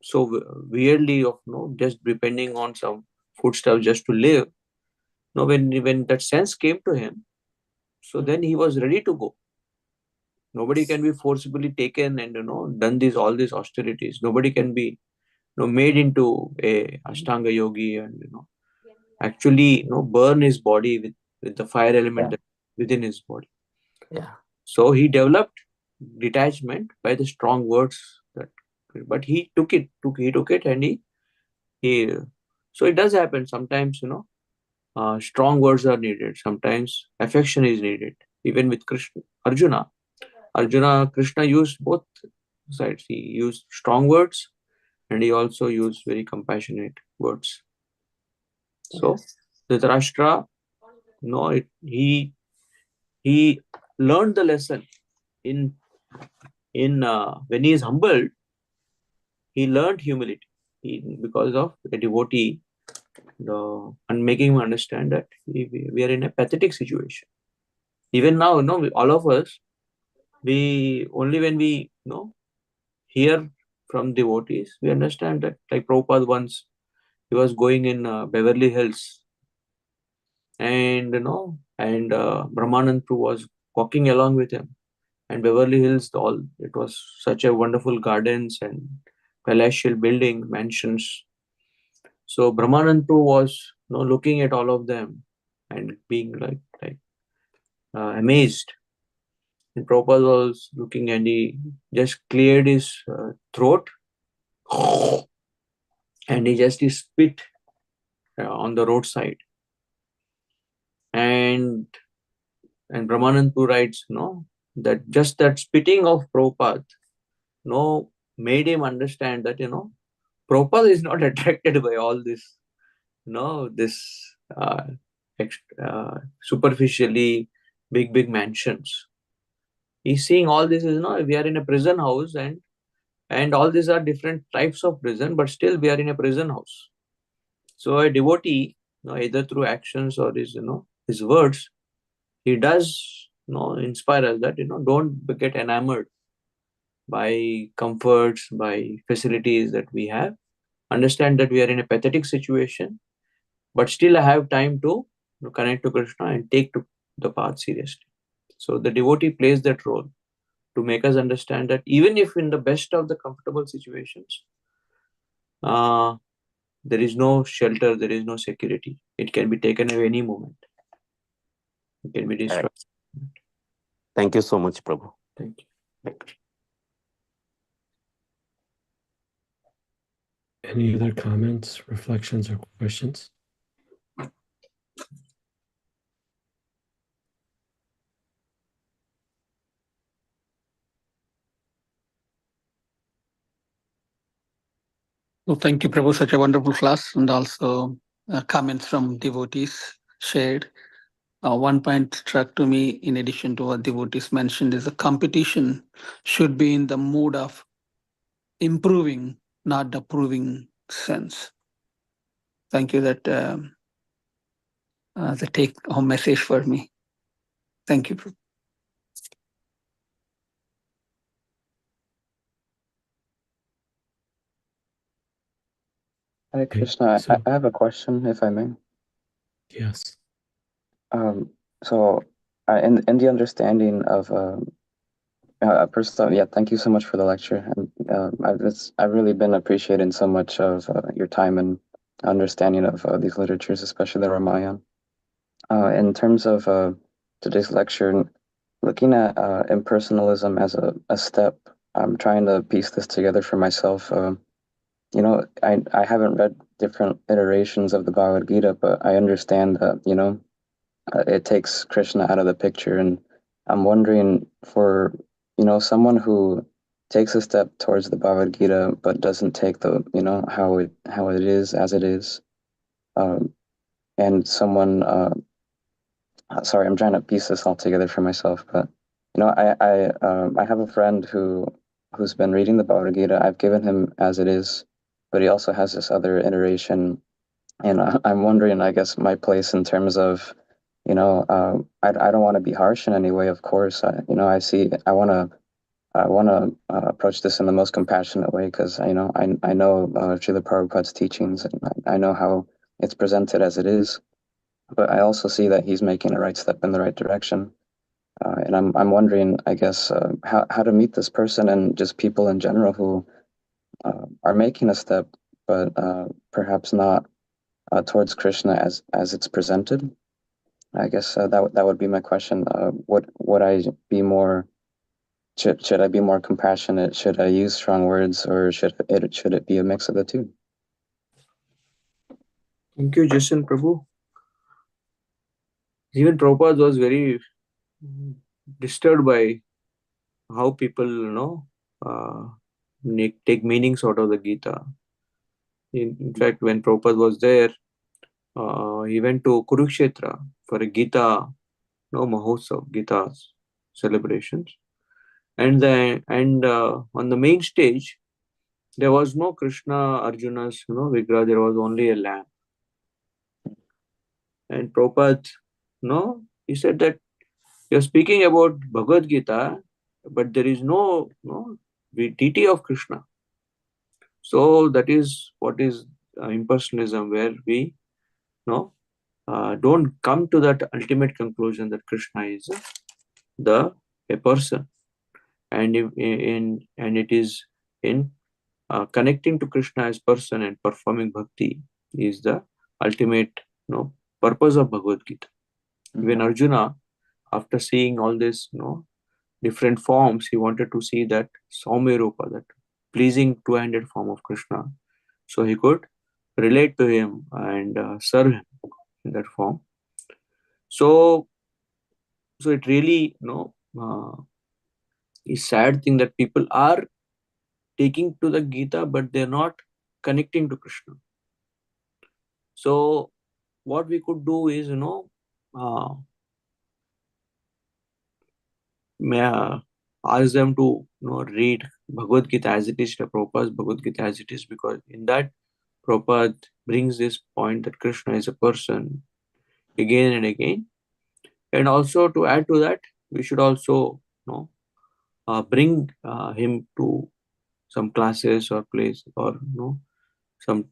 so weirdly of just depending on some foodstuff just to live. When that sense came to him, so then he was ready to go. Nobody can be forcibly taken and done all these austerities. Nobody can be made into a Ashtanga yogi and actually burn his body with the fire element within his body. Yeah. So he developed detachment by the strong words but he took it and he so it does happen sometimes. Strong words are needed. Sometimes affection is needed. Even with Arjuna, Krishna used both sides. He used strong words and he also used very compassionate words. So Dhritarashtra, he learned the lesson in when he is humbled. He learned humility because of a devotee and making him understand that we are in a pathetic situation. Even now, all of us, only when we hear from devotees, we understand that. Like Prabhupada once, he was going in Beverly Hills, and Brahmanand Prabhu was walking along with him, and Beverly Hills, it was such a wonderful gardens and palatial building, mansions. So Brahmananda was looking at all of them and being amazed. And Prabhupada was looking and he just cleared his throat and he just spit on the roadside. And Brahmananda writes, that just that spitting of Prabhupada, made him understand that, Prabhupada is not attracted by all this, this superficially big mansions. He's seeing all this is, we are in a prison house and all these are different types of prison, but still we are in a prison house. So a devotee, either through actions or his words, he does, inspire us that, don't get enamored by comforts, by facilities that we have. Understand that we are in a pathetic situation, but still I have time to connect to Krishna and take to the path seriously. So the devotee plays that role to make us understand that even if in the best of the comfortable situations, there is no shelter, there is no security. It can be taken away any moment. It can be destroyed. Thank you so much, Prabhu. Thank you. Any other comments, reflections, or questions? So thank you, Prabhu, such a wonderful class, and also comments from devotees shared. One point struck to me, in addition to what devotees mentioned, is the competition should be in the mood of improving, not the proving sense. Thank you. That the take-home message for me. Thank you, Prabhu. Hare Krishna, So- I have a question, if I may. Yes. So, in the understanding of first off, yeah, thank you so much for the lecture, and I've really been appreciating so much of your time and understanding of these literatures, especially the Ramayana. In terms of today's lecture, looking at impersonalism as a step, I'm trying to piece this together for myself. I haven't read different iterations of the Bhagavad Gita, but I understand that, it takes Krishna out of the picture. And I'm wondering for, someone who takes a step towards the Bhagavad Gita, but doesn't take the, how it is as it is. And someone, sorry, I'm trying to piece this all together for myself, but, I have a friend who's been reading the Bhagavad Gita. I've given him as it is, but he also has this other iteration. And I'm wondering, I guess, my place in terms of, I don't want to be harsh in any way, of course. I want to approach this in the most compassionate way because, I know Srila Prabhupada's teachings and I know how it's presented as it is. But I also see that he's making a right step in the right direction. And I'm wondering, I guess, how to meet this person and just people in general who are making a step, but perhaps not towards Krishna as it's presented. I guess that would be my question. Would I be more? Should I be more compassionate? Should I use strong words, or should it be a mix of the two? Thank you, Jason Prabhu. Even Prabhupada was very disturbed by how people, take meanings out of the Gita. In fact, when Prabhupada was there, he went to Kurukshetra for a Gita, Mahotsav, Gita celebrations. And on the main stage, there was no Krishna, Arjuna's, Vigraha, there was only a lamb. And Prabhupada, he said that you're speaking about Bhagavad Gita, but there is no deity of Krishna. So that is what is impersonalism, where we don't come to that ultimate conclusion that Krishna is a person. and it is in connecting to Krishna as person and performing bhakti is the ultimate purpose of Bhagavad Gita. Even Arjuna, after seeing all this different forms, he wanted to see that Saumya Rupa, that pleasing two-handed form of Krishna, so he could relate to him and serve him in that form. So it really is sad thing that people are taking to the Gita, but they're not connecting to Krishna. So what we could do is ask them to read Bhagavad Gita as it is, Prabhupada's Bhagavad Gita as it is, because in that Prabhupada brings this point that Krishna is a person again and again. And also to add to that, we should also bring him to some classes or place, or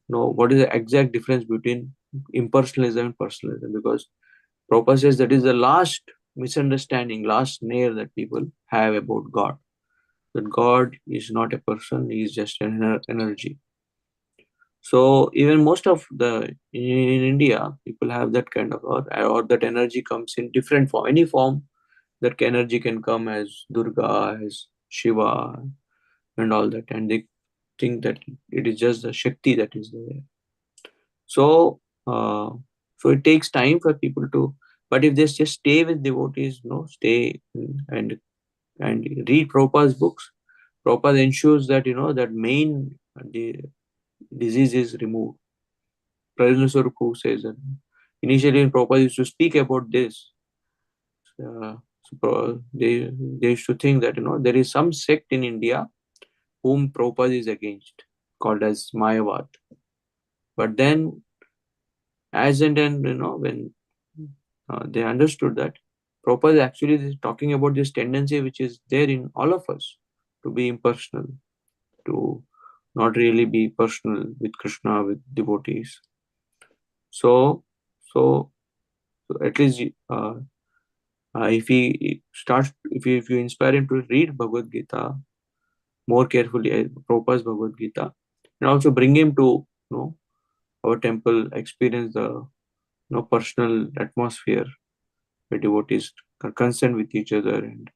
what is the exact difference between impersonalism and personalism, because Prabhupada says that is the last misunderstanding, last snare that people have about God, that God is not a person, he is just an energy. So even most of in India, people have that kind of, or that energy comes in different form, any form that energy can come as Durga, as Shiva, and all that, and they think that it is just the Shakti that is there. So it takes time for people to, but if they just stay with devotees, stay and read Prabhupada's books, Prabhupada ensures that that main disease is removed. Pradyumna Swarupu says that initially when Prabhupada used to speak about this, they used to think that there is some sect in India whom Prabhupada is against, called as Mayavad. But then, as and then when they understood that Prabhupada is actually talking about this tendency which is there in all of us to be impersonal, to not really be personal with Krishna, with devotees. So at least if you inspire him to read Bhagavad Gita more carefully, Prabhupada's Bhagavad Gita, and also bring him to our temple, experience the personal atmosphere where devotees are concerned with each other, and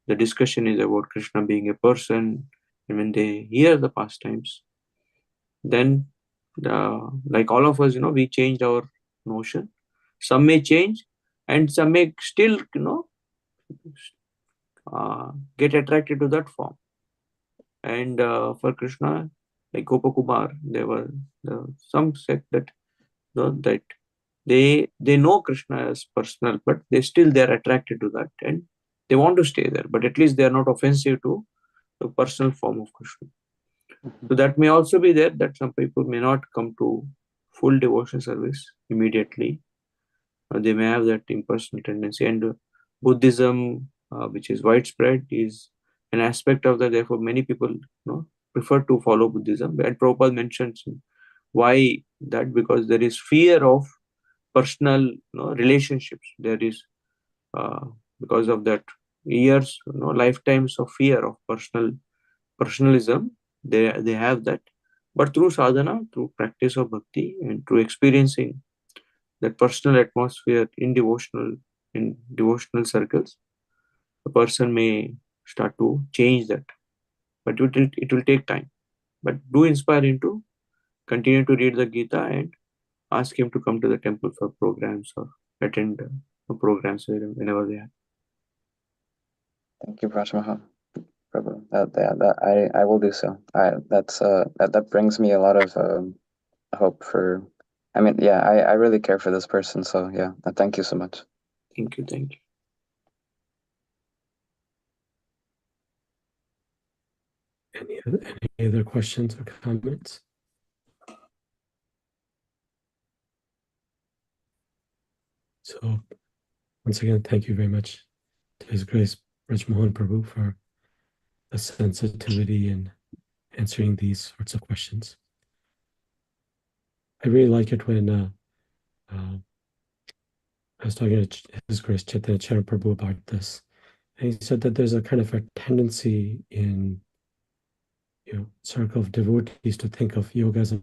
the discussion is about Krishna being a person, and when they hear the pastimes, then like all of us, we changed our notion. Some may change, and some may still get attracted to that form. And for Krishna, like Gopakumar, there were some sect that that they know Krishna as personal, but they're attracted to that, and they want to stay there, but at least they are not offensive to the personal form of Krishna. So that may also be there, that some people may not come to full devotion service immediately. They may have that impersonal tendency, and Buddhism, which is widespread, is an aspect of that. Therefore, many people prefer to follow Buddhism. And Prabhupada mentions why that, because there is fear of personal relationships. There is because of that years, lifetimes of fear of personalism. They have that, but through sadhana, through practice of bhakti, and through experiencing that personal atmosphere in devotional circles, a person may start to change that. But it will take time. But do inspire him to continue to read the Gita and ask him to come to the temple for programs or attend programs whenever they are. Thank you, Prashmaha. Prabhu. I will do so. That brings me a lot of hope for. I mean, yeah, I really care for this person. So yeah, thank you so much. Thank you. Any other questions or comments? So once again, thank you very much to His Grace Braj Mohan Prabhu for the sensitivity in answering these sorts of questions. I really like it when I was talking to His Grace Chaitanya Charan Prabhu about this, And he said that there's a kind of a tendency in circle of devotees to think of yoga as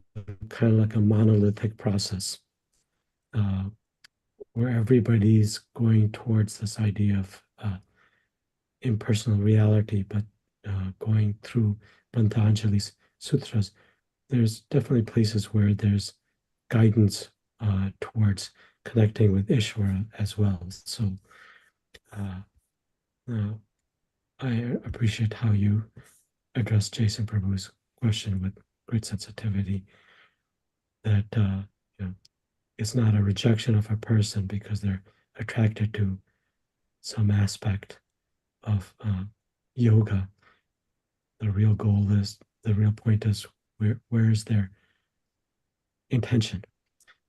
kind of like a monolithic process, where everybody's going towards this idea of impersonal reality, but going through Patanjali's sutras, there's definitely places where there's guidance towards connecting with Ishvara as well. So I appreciate how you addressed Jason Prabhu's question with great sensitivity, that it's not a rejection of a person because they're attracted to some aspect of yoga. The real point is where is their intention.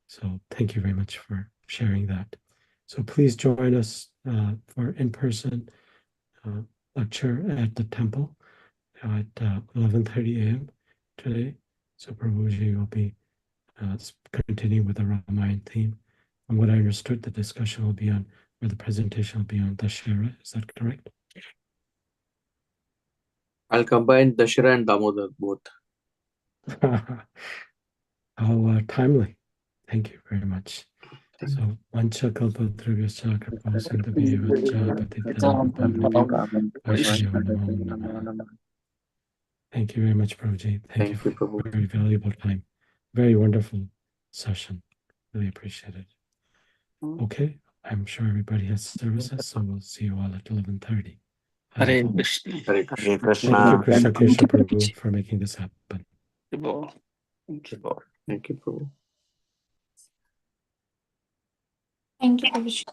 So thank you very much for sharing that. So please join us for in-person lecture at the temple at 11:30 a.m. today. So Prabhuji will be continuing with the Ramayana theme. And what I understood, the discussion will be on, or the presentation will be on Dashera. Is that correct? I'll combine Dashera and Damodar both. How timely. Thank you very much. So, Vancha Kalpatrivascha Kripasindhabheva Patitanam Vaishnava Namo Namaha. Thank you very much, Prabhuji. Thank you for Prabhu. a very valuable time. Very wonderful session. Really appreciate it. Okay, I'm sure everybody has services, so we'll see you all at 11:30. Hare Krishna. Hare Hare Thank you, Krishna. Krishna Kesha Prabhu, for making this happen. Thank you. Thank you, Prabhu. Thank you, Prabhuji.